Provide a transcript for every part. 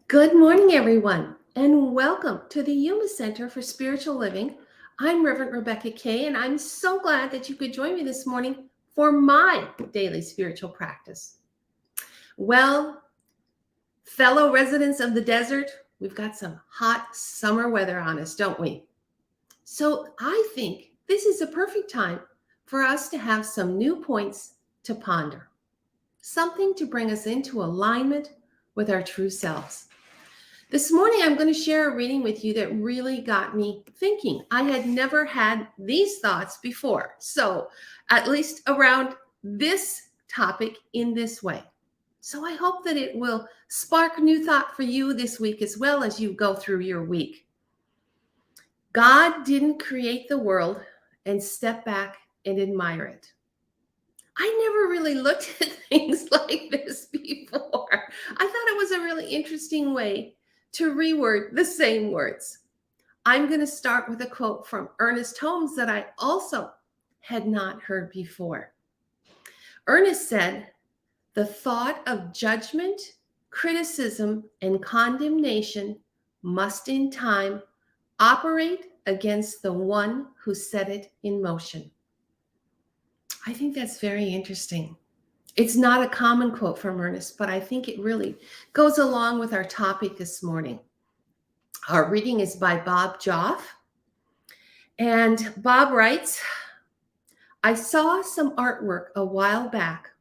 Good morning, everyone, and welcome to the Yuma Center for Spiritual Living. I'm Reverend Rebecca Kay, and I'm so glad that you could join me this morning for my daily spiritual practice. Well, fellow residents of the desert, we've got some hot summer weather on us, don't we? So I think this is a perfect time for us to have some new points to ponder, something to bring us into alignment with our true selves. This morning, I'm going to share a reading with you that really got me thinking. I had never had these thoughts before. So, at least around this topic in this way. So, I hope that it will spark new thought for you this week as well as you go through your week. God didn't create the world and step back and admire it. I never really looked at things like this before. I thought it was a really interesting way to reword the same words. I'm going to start with a quote from Ernest Holmes that I also had not heard before. Ernest said, "The thought of judgment, criticism, and condemnation must in time operate against the one who set it in motion." I think that's very interesting. It's not a common quote from Ernest, but I think it really goes along with our topic this morning. Our reading is by Bob Joff. And Bob writes, "I saw some artwork a while back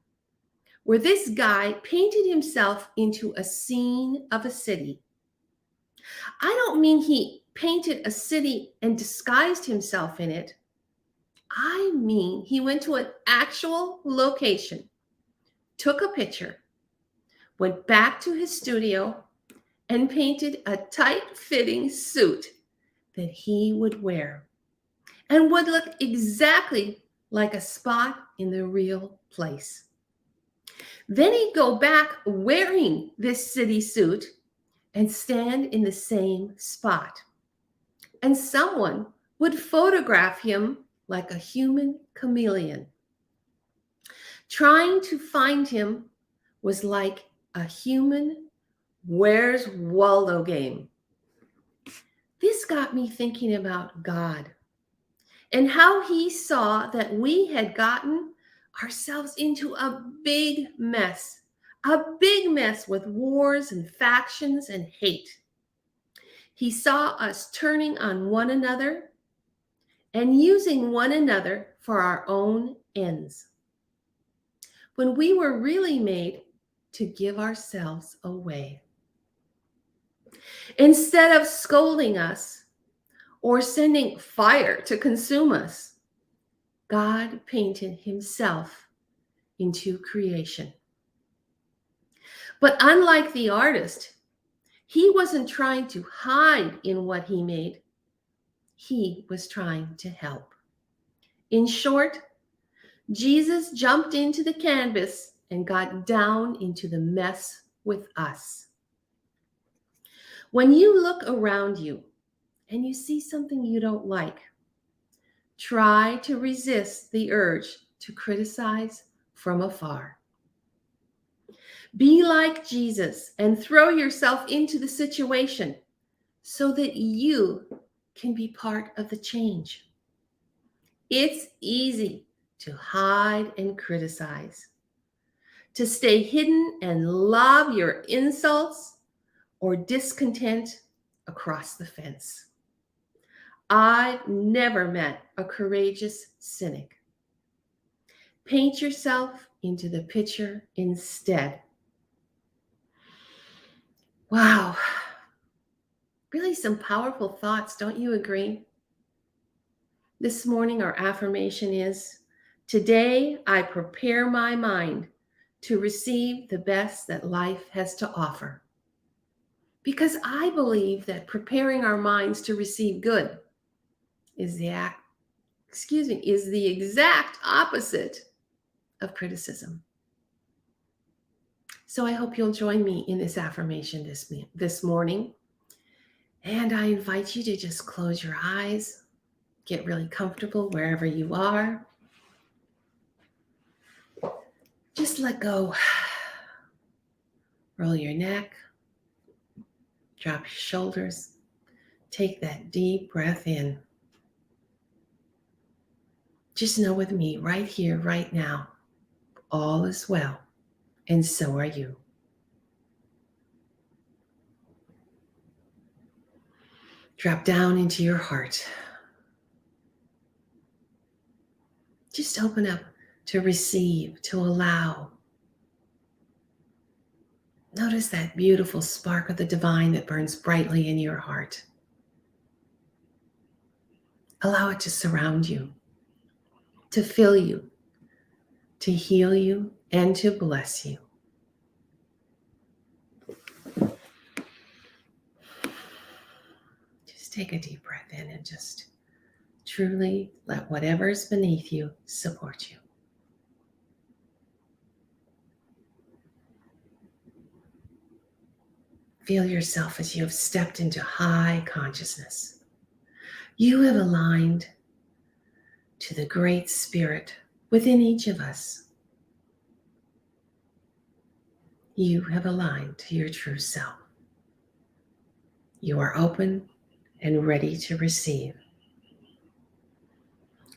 where this guy painted himself into a scene of a city. I don't mean he painted a city and disguised himself in it. I mean he went to an actual location, took a picture, went back to his studio, and painted a tight-fitting suit that he would wear and would look exactly like a spot in the real place. Then he'd go back wearing this city suit and stand in the same spot. And someone would photograph him like a human chameleon. Trying to find him was like a human Where's Waldo game." This got me thinking about God and how he saw that we had gotten ourselves into a big mess with wars and factions and hate. He saw us turning on one another and using one another for our own ends, when we were really made to give ourselves away. Instead of scolding us or sending fire to consume us, God painted himself into creation. But unlike the artist, he wasn't trying to hide in what he made. He was trying to help. In short, Jesus jumped into the canvas and got down into the mess with us. When you look around you and you see something you don't like, try to resist the urge to criticize from afar. Be like Jesus and throw yourself into the situation so that you can be part of the change. It's easy to hide and criticize, to stay hidden and lob your insults or discontent across the fence. I've never met a courageous cynic. Paint yourself into the picture instead. Wow. Really some powerful thoughts, don't you agree? This morning, our affirmation is, "Today, I prepare my mind to receive the best that life has to offer." Because I believe that preparing our minds to receive good is the exact opposite of criticism. So I hope you'll join me in this affirmation this morning. And I invite you to just close your eyes, get really comfortable wherever you are. Just let go. Roll your neck. Drop your shoulders. Take that deep breath in. Just know with me right here, right now, all is well, and so are you. Drop down into your heart. Just open up to receive, to allow. Notice that beautiful spark of the divine that burns brightly in your heart. Allow it to surround you, to fill you, to heal you, and to bless you. Just take a deep breath in and just truly let whatever is beneath you support you. Feel yourself as you have stepped into high consciousness. You have aligned to the great spirit within each of us. You have aligned to your true self. You are open and ready to receive.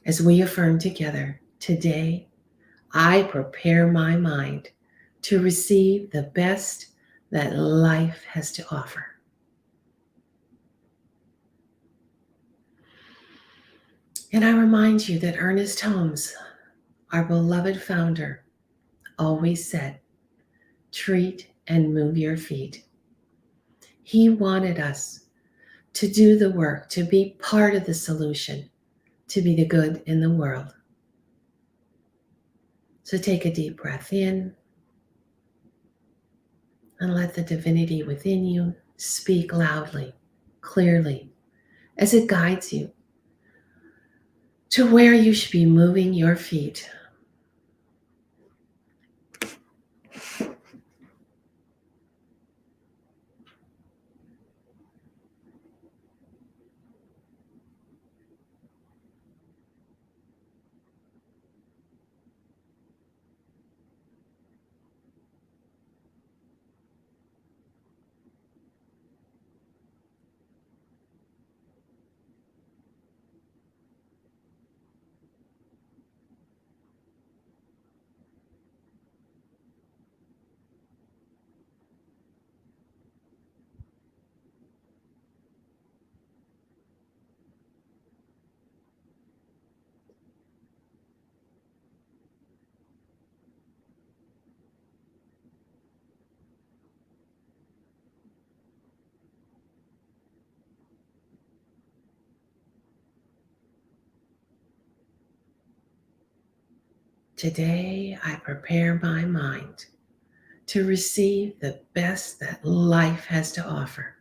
As we affirm together, today I prepare my mind to receive the best that life has to offer. And I remind you that Ernest Holmes, our beloved founder, always said, treat and move your feet. He wanted us to do the work, to be part of the solution, to be the good in the world. So take a deep breath in and let the divinity within you speak loudly, clearly, as it guides you to where you should be moving your feet. Today, I prepare my mind to receive the best that life has to offer.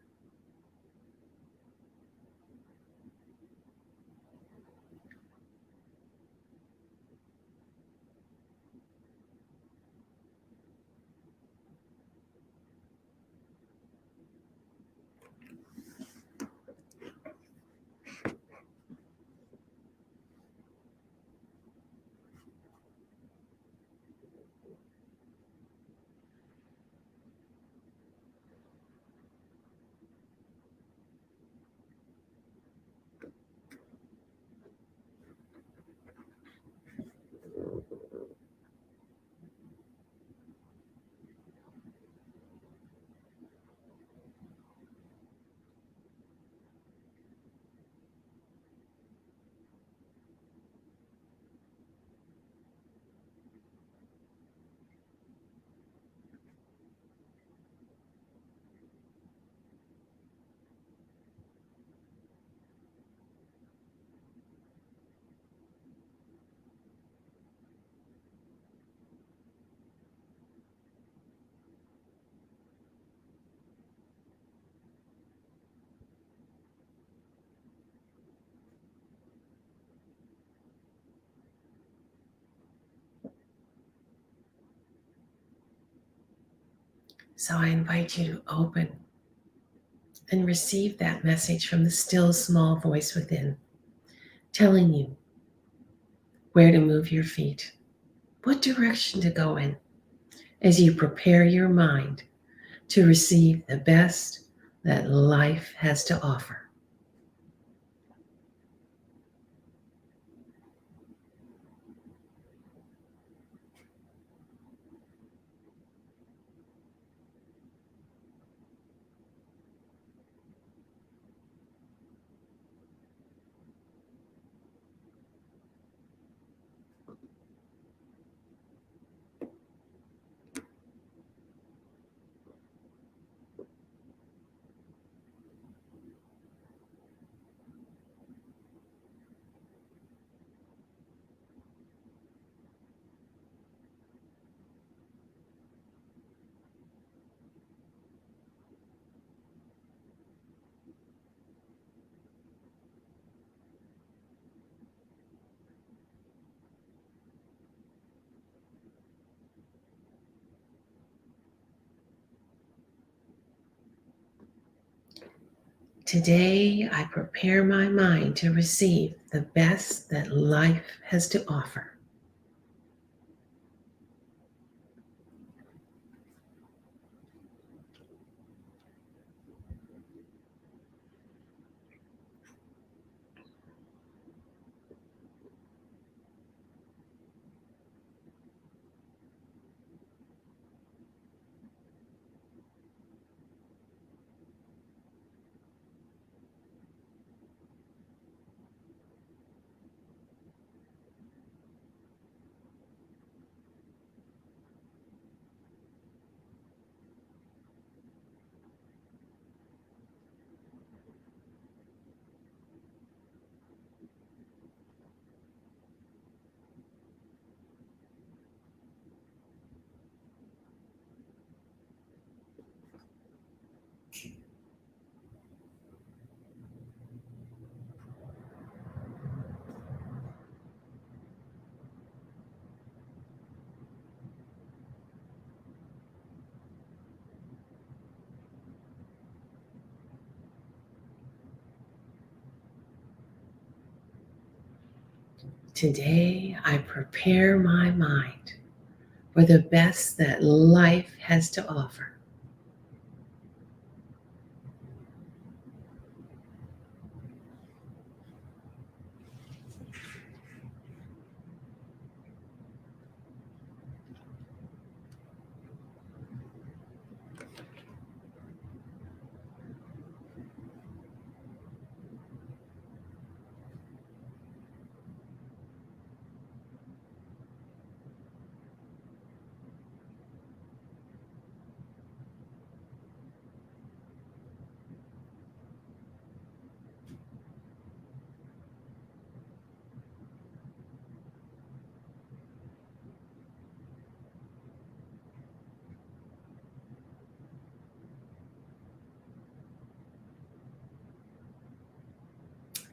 So I invite you to open and receive that message from the still small voice within, telling you where to move your feet, what direction to go in, as you prepare your mind to receive the best that life has to offer. Today, I prepare my mind to receive the best that life has to offer. Today, I prepare my mind for the best that life has to offer.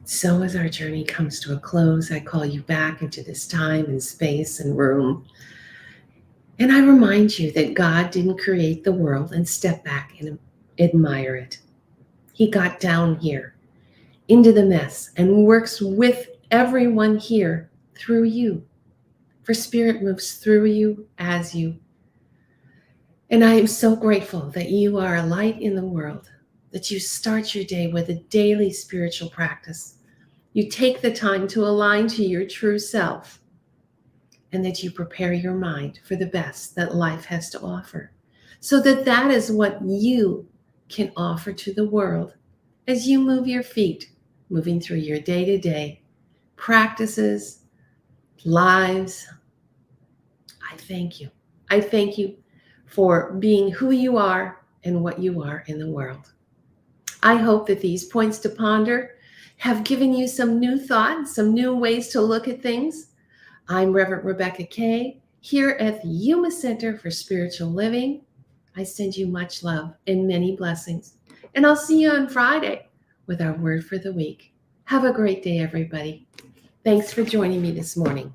So, as our journey comes to a close, I call you back into this time and space and room. And I remind you that God didn't create the world and step back and admire it. He got down here into the mess and works with everyone here through you. For Spirit moves through you, as you. And I am so grateful that you are a light in the world, that you start your day with a daily spiritual practice. You take the time to align to your true self, and that you prepare your mind for the best that life has to offer, so that that is what you can offer to the world as you move your feet, moving through your day-to-day practices, lives. I thank you. I thank you for being who you are and what you are in the world. I hope that these points to ponder have given you some new thoughts, some new ways to look at things. I'm Reverend Rebecca Kay here at the Yuma Center for Spiritual Living. I send you much love and many blessings. And I'll see you on Friday with our word for the week. Have a great day, everybody. Thanks for joining me this morning.